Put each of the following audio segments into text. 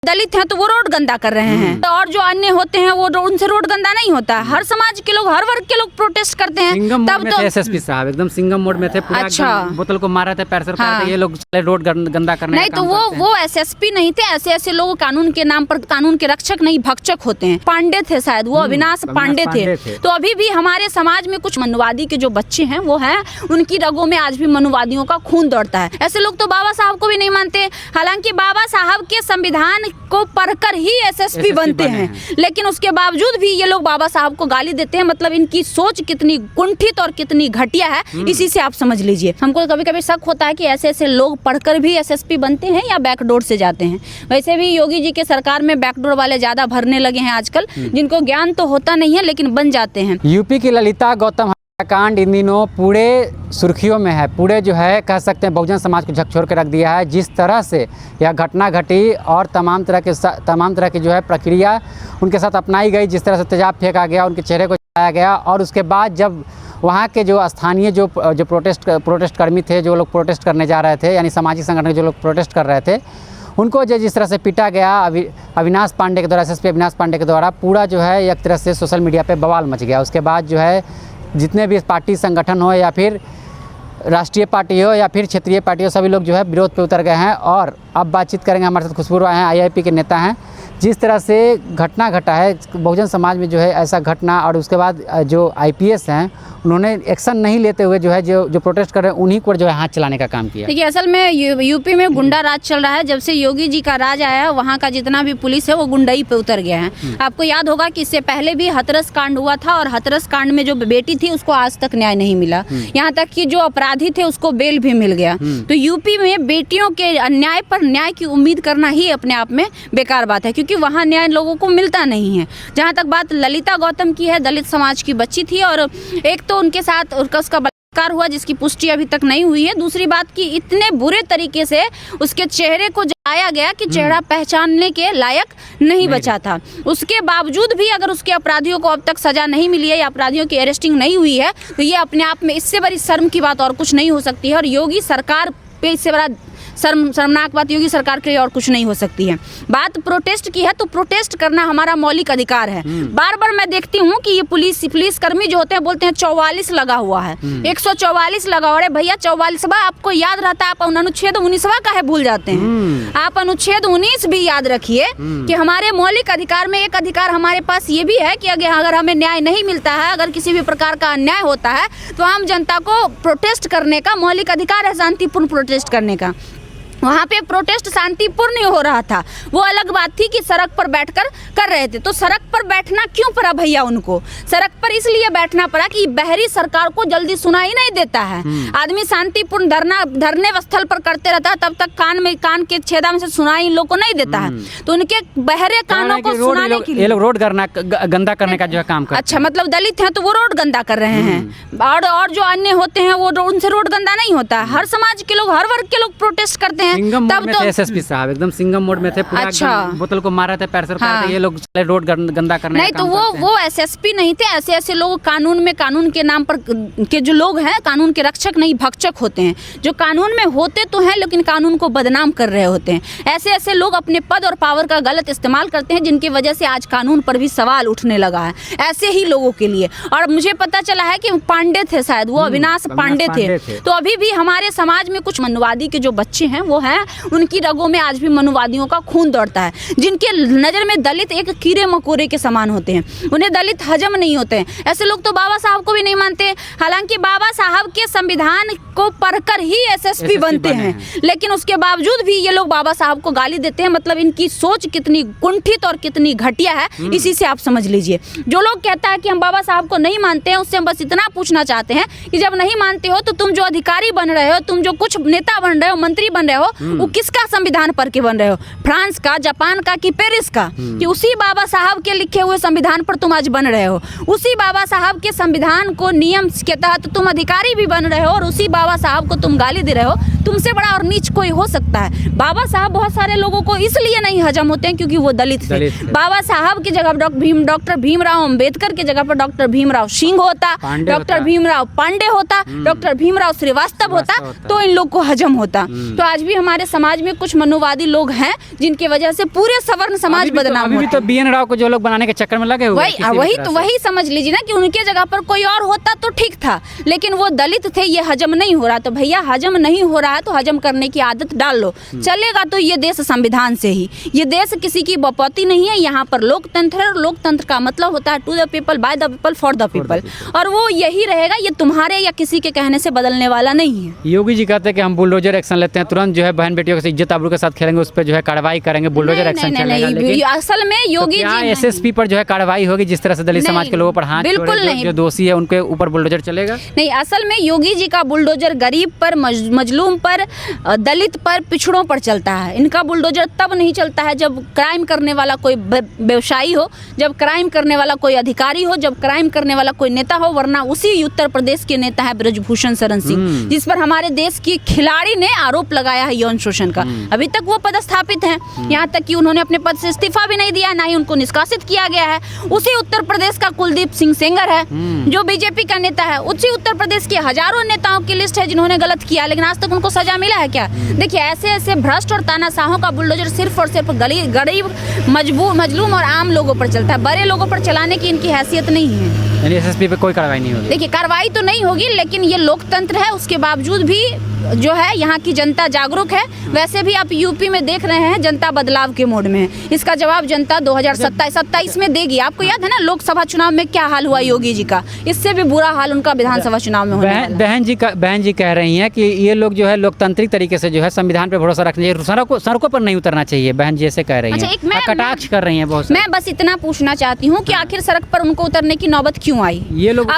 दलित हैं तो वो रोड गंदा कर रहे हैं, तो और जो अन्य होते हैं वो उनसे रोड गंदा नहीं होता। हर समाज के लोग, हर वर्ग के लोग प्रोटेस्ट करते हैं। तब तो एसएसपी साहब एकदम सिंगम मोड में थे, पूरा अच्छा, बोतल को मार रहे थे, पैर से ये लोग रोड गंदा करने नहीं तो वो एसएसपी नहीं थे। ऐसे लोग कानून के नाम पर कानून के रक्षक नहीं, भक्षक होते हैं। पांडे थे शायद, वो अविनाश पांडे थे। तो अभी भी हमारे समाज में कुछ मनुवादी के जो बच्चे हैं वो हैं, उनकी रगों में आज भी मनुवादियों का खून दौड़ता है। ऐसे लोग तो बाबा साहब को भी नहीं मानते। हालांकि बाबा साहब के संविधान को पढ़कर ही एसएसपी बनते हैं, लेकिन उसके बावजूद भी ये लोग बाबा साहब को गाली देते हैं। मतलब इनकी सोच कितनी कुंठित और कितनी घटिया है, इसी से आप समझ लीजिए। हमको कभी कभी शक होता है कि ऐसे लोग पढ़कर भी एसएसपी बनते हैं या बैकडोर से जाते हैं। वैसे भी योगी जी के सरकार में बैकडोर वाले ज्यादा भरने लगे हैं आजकल, जिनको ज्ञान तो होता नहीं है लेकिन बन जाते हैं। यूपी की ललिता गौतम कांड इन दिनों पूरे सुर्खियों में है। पूरे जो है कह सकते हैं बहुजन समाज को झकझोर के रख दिया है। जिस तरह से यह घटना घटी और तमाम तरह की जो है प्रक्रिया उनके साथ अपनाई गई, जिस तरह से तेजाब फेंका गया, उनके चेहरे को जलाया गया, और उसके बाद जब वहाँ के जो स्थानीय जो प्रोटेस्ट कर्मी थे, जो लोग प्रोटेस्ट करने जा रहे थे, यानी सामाजिक संगठन जो लोग प्रोटेस्ट कर रहे थे, उनको जो जिस तरह से पीटा गया अविनाश पांडे के द्वारा, एसएसपी अविनाश पांडे के द्वारा, पूरा जो है एक तरह से सोशल मीडिया पे बवाल मच गया। उसके बाद जो है जितने भी पार्टी संगठन हो या फिर राष्ट्रीय पार्टी हो या फिर क्षेत्रीय पार्टी हो, सभी लोग जो है विरोध पे उतर गए हैं। और अब बातचीत करेंगे, हमारे साथ खुशबू राय हैं, आईआईपी के नेता हैं। जिस तरह से घटना घटा है बहुजन समाज में जो है ऐसा घटना, और उसके बाद जो आईपीएस हैं उन्होंने एक्शन नहीं लेते हुए जो है जो प्रोटेस्ट कर रहे हैं उन्हीं को जो है हाथ चलाने का काम किया। देखिए, असल में यूपी में गुंडा राज चल रहा है। जब से योगी जी का राज आया है, वहाँ का जितना भी पुलिस है वो गुंडाई पे उतर गया है। आपको याद होगा कि इससे पहले भी हाथरस कांड हुआ था, और हाथरस कांड में जो बेटी थी उसको आज तक न्याय नहीं मिला। यहाँ तक कि जो अपराधी थे उसको बेल भी मिल गया। तो यूपी में बेटियों के अन्याय पर न्याय की उम्मीद करना ही अपने आप में बेकार बात है, क्योंकि वहाँ न्याय लोगों को मिलता नहीं है। जहाँ तक बात ललिता गौतम की है, दलित समाज की बच्ची थी, और एक तो उनके साथ उसका बलात्कार हुआ जिसकी पुष्टि अभी तक नहीं हुई है। दूसरी बात कि इतने बुरे तरीके से उसके चेहरे को जलाया गया कि चेहरा पहचानने के लायक नहीं बचा था। उसके बावजूद भी अगर उसके अपराधियों को अब तक सजा नहीं मिली है या अपराधियों की अरेस्टिंग नहीं हुई है, तो ये अपने आप में इससे बड़ी शर्म की बात और कुछ नहीं हो सकती है। और योगी सरकार पे इससे बड़ा शर्मनाक बात योगी सरकार के लिए और कुछ नहीं हो सकती है। बात प्रोटेस्ट की है, तो प्रोटेस्ट करना हमारा मौलिक अधिकार है। बार बार मैं देखती हूँ कि ये पुलिस कर्मी जो होते हैं बोलते हैं 44 लगा हुआ है, 144 लगा हुआ है। भैया 44वां आपको याद रहता है, आप अनुच्छेद 19वां का है भूल जाते हैं। आप अनुच्छेद 19 भी याद रखिए कि हमारे मौलिक अधिकार में एक अधिकार हमारे पास ये भी है कि अगर हमें न्याय नहीं मिलता है, अगर किसी भी प्रकार का अन्याय होता है, तो आम जनता को प्रोटेस्ट करने का मौलिक अधिकार है, शांतिपूर्ण प्रोटेस्ट करने का। वहाँ पे प्रोटेस्ट शांतिपूर्ण ही हो रहा था। वो अलग बात थी कि सड़क पर बैठकर कर रहे थे। तो सड़क पर बैठना क्यों पड़ा भैया उनको? सड़क पर इसलिए बैठना पड़ा कि बहरी सरकार को जल्दी सुनाई नहीं देता है। आदमी शांतिपूर्ण धरने स्थल पर करते रहता है, तब तक कान के छेदा में से सुनाई इन लोग को नहीं देता है। तो उनके बहरे कानों को सुनाने के लिए ये लोग रोड गंदा करने का जो है काम करते हैं। अच्छा, मतलब दलित हैं तो वो रोड गंदा कर रहे हैं, और जो अन्य होते हैं वो उनसे रोड गंदा नहीं होता। हर समाज के लोग, हर वर्ग के लोग प्रोटेस्ट करते हैं। तब तो एसएसपी साहब एकदम सिंगम मोड में थे, पूरा अच्छा, बोतल को मार रहे थे, पैर से ये लोग रोड गंदा करने नहीं तो वो एसएसपी नहीं थे। ऐसे लोग कानून के नाम पर के जो लोग हैं, कानून के रक्षक नहीं, भक्षक होते हैं। जो कानून में होते तो हैं लेकिन कानून को बदनाम कर रहे होते हैं। ऐसे लोग अपने पद और पावर का गलत इस्तेमाल करते हैं, जिनकी वजह से आज कानून पर भी सवाल उठने लगा है। ऐसे ही लोगों के लिए। और मुझे पता चला है कि पांडे थे शायद, वो अविनाश पांडे थे। तो अभी भी हमारे समाज में कुछ मनुवादी के जो बच्चे हैं वो हैं, उनकी रगों में आज भी मनुवादियों का खून दौड़ता है। जिनके नज़र में दलित एक कीड़े मकोड़े के समान होते हैं, उन्हें दलित हजम नहीं होते हैं। ऐसे लोग तो बाबा साहब को भी नहीं मानते। हालांकि बाबा साहब के संविधान को पढ़कर ही एसएसपी बनते हैं, लेकिन उसके बावजूद भी ये लोग बाबा साहब को गाली देते हैं। मतलब इनकी सोच कितनी कुंठित और कितनी घटिया है, इसी से आप समझ लीजिए। जो लोग कहता है कि हम बाबा साहब को नहीं मानते हैं, उससे हम बस इतना पूछना चाहते हैं कि जब नहीं मानते हो तो तुम जो अधिकारी बन रहे हो, तुम जो कुछ नेता बन रहे हो, मंत्री बन रहे हो, वो किसका संविधान पढ़ के बन रहे हो? फ्रांस का, जापान का कि पेरिस का? कि उसी बाबा साहब के लिखे हुए संविधान पर तुम आज बन रहे हो। उसी बाबा साहब के संविधान को नियम के तहत तुम अधिकारी भी बन रहे हो, और उसी बाबा साहब को तुम गाली दे रहे हो। तुमसे बड़ा और नीच कोई हो सकता है? बाबा साहब बहुत सारे लोगों को इसलिए नहीं हजम होते हैं क्योंकि वो दलित थे। बाबा साहब की जगह डॉक्टर भीमराव अंबेडकर की जगह पर डॉक्टर भीमराव सिंह होता, डॉक्टर भीमराव पांडे होता, डॉक्टर भीमराव श्रीवास्तव होता, तो इन लोग को हजम होता। तो आज भी हमारे समाज में कुछ मनुवादी लोग हैं जिनकी वजह से पूरे सवर्ण समाज बदनाम होता है। तो बीएन राव को जो लोग बनाने के चक्कर में लगे हुए वही समझ लीजिए ना कि उनके जगह पर कोई और होता तो ठीक था, लेकिन वो दलित थे, ये हजम नहीं हो रहा। तो भैया हजम नहीं हो रहा है तो हजम करने की आदत डाल लो, चलेगा। तो ये देश संविधान से ही, ये देश किसी की बपौती नहीं है, यहाँ पर लोकतंत्र है। लोकतंत्र का मतलब होता है to the people, by the people, for the people, और वो यही रहेगा। ये तुम्हारे या किसी के कहने से बदलने वाला नहीं है। योगी जी कहते हैं कि हम बुलडोजर एक्शन लेते हैं, तुरंत जो है बहन बेटियों के इज्जत आबरू के साथ खेलेंगे, उस पर जो है कार्रवाई करेंगे, बुलडोजर एक्शन चलेगा। लेकिन असल में योगी जी एसएसपी पर जो है कार्रवाई होगी, जिस तरह से दलित समाज के लोगों पर हाथ बिल्कुल नहीं, जो दोषी है उनके ऊपर बुलडोजर चलेगा नहीं। असल में योगी जी का बुलडोजर गरीब पर, मजलूम पर, दलित पर, पिछड़ों पर चलता है। इनका बुलडोजर तब नहीं चलता है जब क्राइम करने वाला कोई व्यवसायी हो, जब क्राइम करने वाला कोई अधिकारी हो, जब क्राइम करने वाला कोई नेता हो। वरना उसी उत्तर प्रदेश के नेता है ब्रजभूषण शरण सिंह, जिस पर हमारे देश की खिलाड़ी ने आरोप लगाया है यौन शोषण का। अभी तक वो पदस्थापित हैं, यहाँ तक कि उन्होंने अपने पद से इस्तीफा भी नहीं दिया, ना ही उनको निष्कासित किया गया है। उसी उत्तर प्रदेश का कुलदीप सिंह सेंगर है जो बीजेपी का नेता है। उसी उत्तर प्रदेश के हजारों नेताओं की लिस्ट है जिन्होंने गलत किया, लेकिन आज तक उनको सजा मिला है क्या? देखिए ऐसे ऐसे भ्रष्ट और तानाशाहों का बुलडोजर सिर्फ और सिर्फ गरीब, मजलूम और आम लोगों पर चलता है। बड़े लोगों पर चलाने की इनकी हैसियत नहीं है। एसएसपी पे कोई कार्रवाई नहीं होगी। देखिए कार्रवाई तो नहीं होगी, लेकिन ये लोकतंत्र है, उसके बावजूद भी जो है यहाँ की जनता जागरूक है। वैसे भी आप यूपी में देख रहे हैं जनता बदलाव के मोड में है। इसका जवाब जनता 2027 में देगी। आपको याद है ना लोकसभा चुनाव में क्या हाल हुआ योगी जी का? इससे भी बुरा हाल उनका विधानसभा चुनाव में होने वाला है। बहन जी कह रही हैं कि ये लोग जो है लोकतांत्रिक तरीके से जो है संविधान पे भरोसा रखना चाहिए, सड़कों पर नहीं उतरना चाहिए। बहन जी ऐसे कह रही हैं, कटाक्ष कर रही हैं बहुत। मैं बस इतना पूछना चाहती हूँ कि आखिर सड़क पर उनको उतरने की नौबत क्यों आई? ये लोग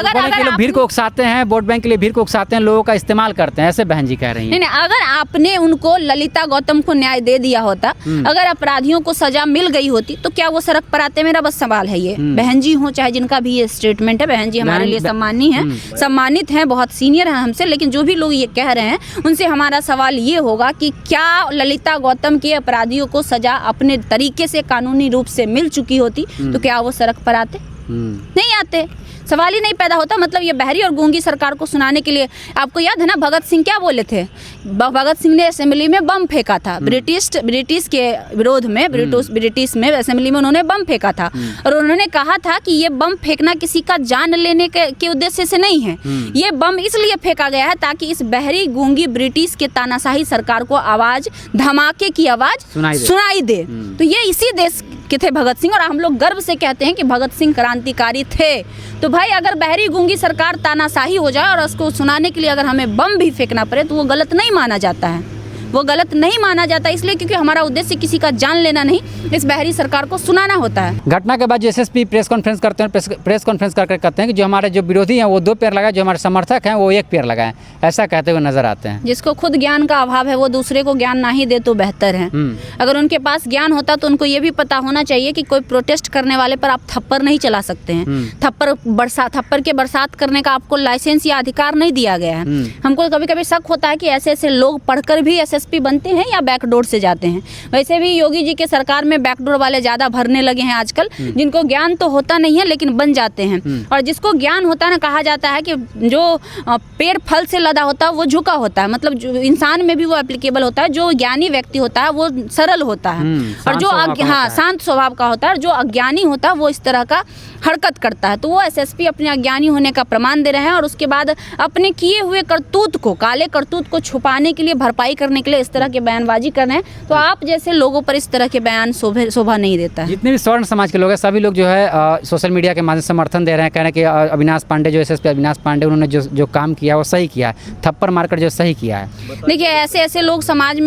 भीड़ को उकसाते हैं, वोट बैंक के लिए भीड़ को उकसाते हैं, लोगों का इस्तेमाल करते हैं, ऐसे बहन जी कह रही हैं। नहीं, अगर आपने उनको, ललिता गौतम को न्याय दे दिया होता, अगर अपराधियों को सजा मिल गई होती, तो क्या वो सड़क पर आते? मेरा बस सवाल है ये। बहन जी हो चाहे जिनका भी ये स्टेटमेंट है, बहन जी हमारे लिए सम्मानित हैं, बहुत सीनियर हैं हमसे, लेकिन जो भी लोग ये कह रहे हैं उनसे हमारा सवाल ये होगा कि क्या ललिता गौतम के अपराधियों को सजा अपने तरीके से कानूनी रूप से मिल चुकी होती तो क्या वो सड़क पर आते? नहीं आते, सवाल ही नहीं पैदा होता। मतलब ये बहरी और गूंगी सरकार को सुनाने के लिए, आपको याद है ना भगत सिंह क्या बोले थे? भगत सिंह ने असेंबली में बम फेंका था, ब्रिटिश के विरोध में, ब्रिटिश में असेंबली में उन्होंने बम फेंका था, और उन्होंने कहा था कि ये बम फेंकना किसी का जान लेने के उद्देश्य से नहीं है। ये बम इसलिए फेंका गया है ताकि इस बहरी गूंगी ब्रिटिश के तानाशाही सरकार को आवाज, धमाके की आवाज सुनाई दे। तो ये इसी देश के थे भगत सिंह, और हम लोग गर्व से कहते हैं कि भगत सिंह क्रांतिकारी थे। तो भाई अगर बहरी गूंगी सरकार तानाशाही हो जाए और उसको सुनाने के लिए अगर हमें बम भी फेंकना पड़े तो वो गलत नहीं माना जाता है। वो गलत नहीं माना जाता इसलिए क्योंकि हमारा उद्देश्य किसी का जान लेना नहीं, इस बहरी सरकार को सुनाना होता है। घटना के बाद जो एसएसपी प्रेस कॉन्फ्रेंस करते हैं, प्रेस कॉन्फ्रेंस करके कहते हैं कि जो हमारे जो विरोधी हैं वो 2 पैर लगाए, जो हमारे समर्थक हैं वो 1 पैर लगाए, ऐसा कहते हुए नजर आते हैं। जिसको खुद ज्ञान का अभाव है वो दूसरे को ज्ञान ना ही दे तो बेहतर है। अगर उनके पास ज्ञान होता तो उनको ये भी पता होना चाहिए कि कोई प्रोटेस्ट करने वाले पर आप थप्पड़ नहीं चला सकते हैं। थप्पड़ के बरसात करने का आपको लाइसेंस या अधिकार नहीं दिया गया है। हमको कभी कभी शक होता है कि ऐसे ऐसे लोग पढ़कर भी एसएसपी बनते हैं या बैकडोर से जाते हैं। वैसे भी योगी जी के सरकार में बैकडोर वाले ज्यादा भरने लगे हैं आजकल, जिनको ज्ञान तो होता नहीं है लेकिन बन जाते हैं। और जिसको ज्ञान होता है ना, कहा जाता है कि जो पेड़ फल से लदा होता है वो झुका होता है, मतलब जो इंसान में भी वो एप्लीकेबल होता है। जो ज्ञानी व्यक्ति होता है वो सरल होता है, और जो शांत स्वभाव का होता है, और जो अज्ञानी होता है वो इस तरह का हरकत करता है। तो वो एसएसपी अपने अज्ञानी होने का प्रमाण दे रहे हैं, और उसके बाद अपने किए हुए करतूत को, काले करतूत को छुपाने के लिए, भरपाई करने के लिए इस तरह के बयानबाजी कर रहे हैं। तो आप जैसे लोगों पर इस तरह के बयान शोभा नहीं देता है। जितने भी स्वर्ण समाज के लोग हैं सभी लोग जो है सोशल मीडिया के माध्यम से समर्थन दे रहे हैं, कह रहे हैं कि अविनाश पांडे जो एसएसपी अविनाश पांडे उन्होंने जो काम किया वो सही किया है, थप्पड़ मारकर जो सही किया है। देखिए ऐसे ऐसे लोग समाज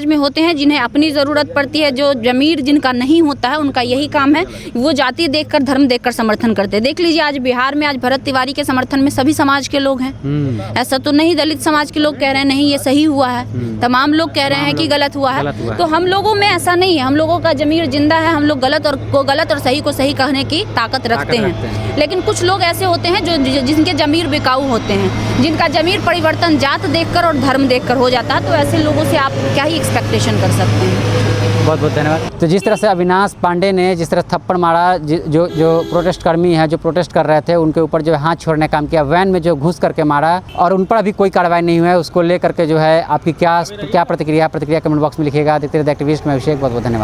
में होते हैं जिन्हें अपनी ज़रूरत पड़ती है, जो जमीर जिनका नहीं होता है उनका यही काम है, वो जाति देखकर धर्म देखकर समर्थन करते हैं। देख लीजिए आज बिहार में आज भरत तिवारी के समर्थन में सभी समाज के लोग हैं। ऐसा तो नहीं दलित समाज के लोग कह रहे हैं नहीं ये सही हुआ है, तमाम लोग कह रहे हैं कि गलत हुआ है। तो हम लोगों में ऐसा नहीं है, हम लोगों का ज़मीर जिंदा है, हम लोग गलत और सही को सही कहने की ताकत रखते हैं। लेकिन कुछ लोग ऐसे होते हैं जो जिनके ज़मीर बिकाऊ होते हैं, जिनका ज़मीर परिवर्तन जात देखकर और धर्म देखकर हो जाता है। तो ऐसे लोगों से आप क्या ही एक्सपेक्टेशन कर सकते हैं। बहुत बहुत धन्यवाद। तो जिस तरह से अविनाश पांडे ने जिस तरह थप्पड़ मारा, जो प्रोटेस्ट कर्मी हैं जो प्रोटेस्ट कर रहे थे उनके ऊपर जो है हाथ छोड़ने का काम किया, वैन में जो घुस करके मारा और उन पर अभी कोई कार्रवाई नहीं हुआ है, उसको लेकर के जो है आपकी क्या प्रतिक्रिया कमेंट बॉक्स में लिखिएगा। देखते रहिए द एक्टिविस्ट में अभिषेक। बहुत बहुत धन्यवाद।